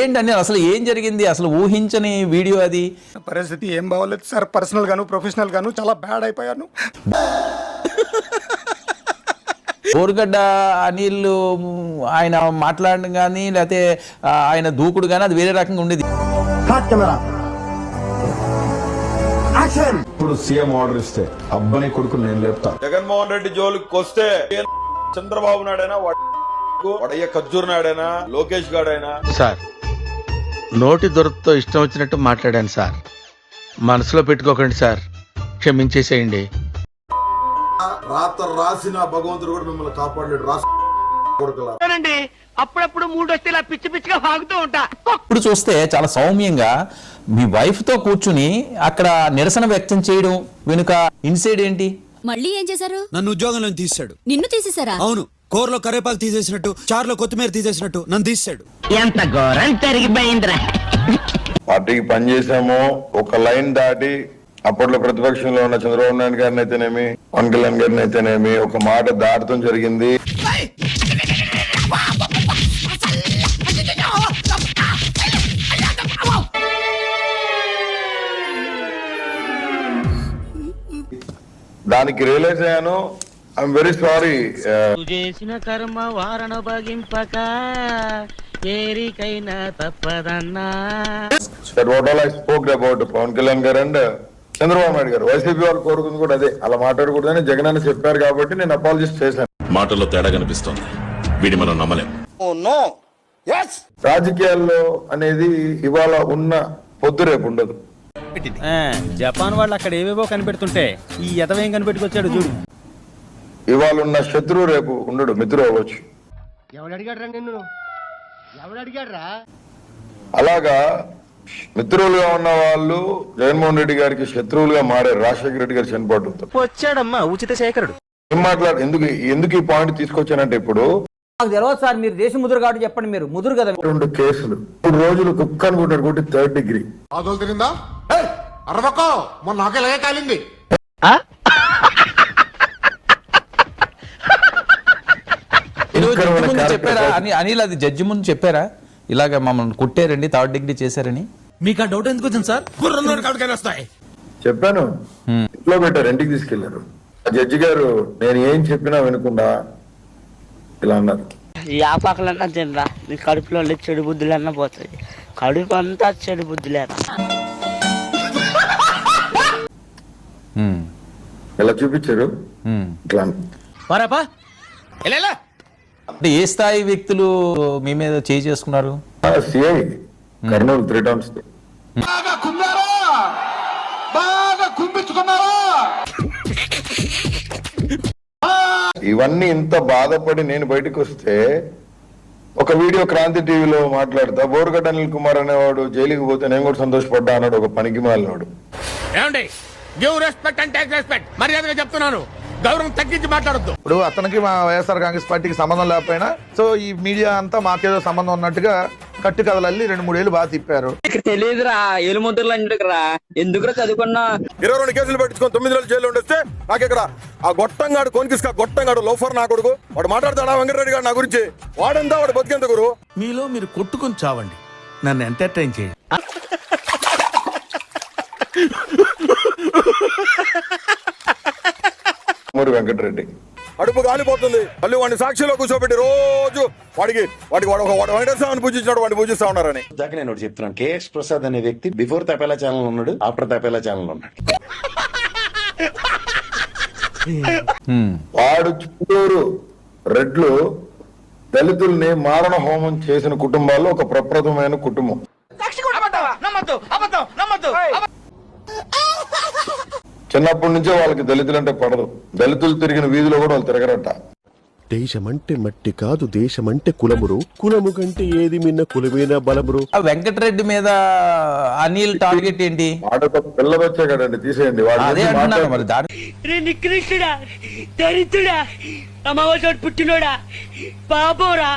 ఏంటండి అసలు ఏం జరిగింది? అసలు ఊహించని వీడియో అది. పరిస్థితి ఏం బాగోలేదు సార్, పర్సనల్ గాను ప్రొఫెషనల్ గాను చాలా బ్యాడ్ అయిపోయాను. బోరుగడ్డ అనిల్ ఆయన మాట్లాడడం కానీ లేకపోతే ఆయన దూకుడు కానీ అది వేరే రకంగా ఉండేది. ఇప్పుడు సీఎం ఆర్డర్ ఇస్తే అబ్బాయి కొడుకుని నేను లేపుతా. జగన్మోహన్ రెడ్డి జోలికి వస్తే చంద్రబాబు నాయుడైనా వడయ్య ఖర్జూర్ నాయుడైనా లోకేష్ గాడైనా. సార్ నోటి దొరతో ఇష్టం వచ్చినట్టు మాట్లాడాను సార్, మనసులో పెట్టుకోకండి సార్, క్షమించేసేయండి. రాత రాసిన భగవంతుడు కూడా మిమ్మల్ని కాపాడలేడు. రాసి అప్పుడప్పుడు మూడు వస్తే ఇలా పిచ్చి పిచ్చిగా వాగుతూ ఉంటా. ఇప్పుడు చూస్తే చాలా సౌమ్యంగా మీ వైఫ్ తో కూర్చుని అక్కడ నిరసన వ్యక్తం చేయడం వెనుక ఇన్సైడ్ ఏంటి? మళ్ళీ ఏం చేశారు? నన్ను ఉద్యోగంలో తీసాడు. నిన్ను తీసేశారా? అవును, కూరలో కరేపాకు తీసేసినట్టు, చారులో కొత్తిమీర తీసేసినట్టు నన్ను తీసాడు. ఎంత ఘోరం జరిగిపోయిందిరా. పార్టీకి పనిచేసాము, ఒక లైన్ దాటి అప్పట్లో ప్రతిపక్షంలో ఉన్న చంద్రబాబు నాయుడు గారిని అయితేనేమి, పవన్ కళ్యాణ్ గారిని అయితేనేమి ఒక మాట దాటడం జరిగింది. దానికి రియలైజ్ అయ్యాను. I'm very sorry. చేసిన కర్మ వారణ భగింపక ఏరికైనా తప్పదన్నా. What all I spoke about Pawan Kalyan garu and Chandrababu Naidu గారు, వైసీపీ వాళ్ళు కోరుకుంది కూడా అదే, అలా మాట్లాడకూడదని జగన్ అని చెప్పారు కాబట్టి నేను అపాలజిస్ట్ చేశాను. మాటల్లో తేడా కనిపిస్తోంది, వీడి మనం నమ్మలేం. రాజకీయాల్లో అనేది ఇవాళ ఉన్న పొద్దు రేపు ఉండదు. జపాన్ వాళ్ళు అక్కడ ఏవేవో కనిపెడుతుంటే ఈ ఎదవేం కనిపెట్టుకొచ్చాడు చూడు. ఇవాళ ఉన్న శత్రువు రేపు ఉండడు, మిత్రుడు అవ్వచ్చు. అలాగా మిత్రులుగా ఉన్న వాళ్ళు జగన్మోహన్ రెడ్డి గారికి శత్రువులుగా మారారు. రాజశేఖర రెడ్డి గారు చనిపోవడంతో వచ్చాడమ్మా ఉచిత శేఖరుడు. ఏం మాట్లాడు, ఎందుకు ఈ పాయింట్ తీసుకొచ్చానంటే, ఇప్పుడు నాకు తెలియదు సార్, మీరు దేశ ముదురు కాబట్టి చెప్పండి. మీరు ముదురు కదా. 2 కేసులు 3 రోజులు కుక్క అనుకుంటారు కొట్టి 3rd డిగ్రీ. తిరిందా అరవకో మొన్న నాకు ఇలాగే కాలింది. చెప్పారా అనిల్? అది జడ్జి ముందు చెప్పారా ఇలాగ మమ్మల్ని కుట్టారండి, 3rd డిగ్రీ చేశారని? మీకు ఆ డౌట్ ఎందుకు వచ్చింది సార్? చెప్పాను, ఇంట్లో పెట్టారు, ఇంటికి తీసుకెళ్లారు. ఆ జడ్జి గారు నేను ఏం చెప్పినా వినకుండా ఇలా అన్నారు. ఈ ఆపాకలన్నా తినరా, నీ కడుపులో చెడు బుద్ధులన్నా పోతాయి. కడుపు అంతా చెడు బుద్ధులేరా. ఇలా చూపించారు. ఇట్లా అంటే ఏ స్థాయి వ్యక్తులు మీ మీద చేయి చేసుకున్నారు? CI Kurnool 3 times. ఇవన్నీ ఇంత బాధపడి నేను బయటకు వస్తే ఒక వీడియో క్రాంతి టీవీలో మాట్లాడతా, బోరుగడ్డ అనిల్ కుమార్ అనేవాడు జైలుకి పోతే నేను కూడా సంతోషపడ్డా అన్నాడు ఒక పనికి మాలినోడు. చెప్తున్నాను, గౌరవం తగ్గించి మాట్లాడద్దు. ఇప్పుడు అతనికి మా వైఎస్ఆర్ కాంగ్రెస్ పార్టీకి సంబంధం లేకపోయినా సో ఈ మీడియా అంతా మాకేదో సంబంధం ఉన్నట్టుగా కట్టు కథలల్లి 2-3 ఏళ్ళు బాగా తిప్పారు. తెలియదురా, ఏలు ముద్రలు అన్నిటికరా, ఎందుకురా చదువుకున్నా. 22 కేసులు పెట్టుకొని 9 రోజులు జైలు ఉండొస్తే నాకు ఇక్కడ ఆ గొట్టంగాడు కొనికిస్కా గొట్టంగాడు లోఫర్ నా కొడుకు వాడు మాట్లాడతాడా వెంకటరెడ్డి గారు నా గురించి? వాడెంత వాడు బతికేంత గురు. మీలో మీరు కొట్టుకుని చావండి, నన్ను ఎంటర్టైన్ చేయండి. వెంకటరెడ్డి అడుపు కాలిపోతుంది. మళ్ళీ వాడిని సాక్షిలో కూర్చోబెట్టి రోజు వాడికి వెంకటేశ్వరాన్ని పూజించినాడు, వాడిని పూజిస్తా ఉన్నారని. దాకా నేను ఒకటి చెప్తున్నాను, కేఎస్ ప్రసాద్ అనే వ్యక్తి బిఫోర్ తపేలా ఛానల్ ఉన్నాడు, ఆఫ్టర్ తపేలా ఛానల్ ఉన్నాడు. వాడు చుట్టూరు రెడ్లు దళితుల్ని మారణ హోమం చేసిన కుటుంబాల్లో ఒక ప్రప్రథమైన కుటుంబం. చిన్నప్పటి నుంచే వాళ్ళకి దళితులు అంటే పడదు. దళితులు తిరిగిన వీధిలో కూడా వాళ్ళు తిరగరట. దేశమంటే మట్టి కాదు, దేశమంటే కులమురు, కులము కంటే ఏది మిన్న కులమేనా బలమురు. వెంకటరెడ్డి మీద అనిల్ టార్గెట్ ఏంటి? వాడు పిల్లబచ్చే కదండి, తీసేయండి. నికృష్టుడా, దరిద్రుడా, అమావాస పుట్టినోడా, పాపోరా.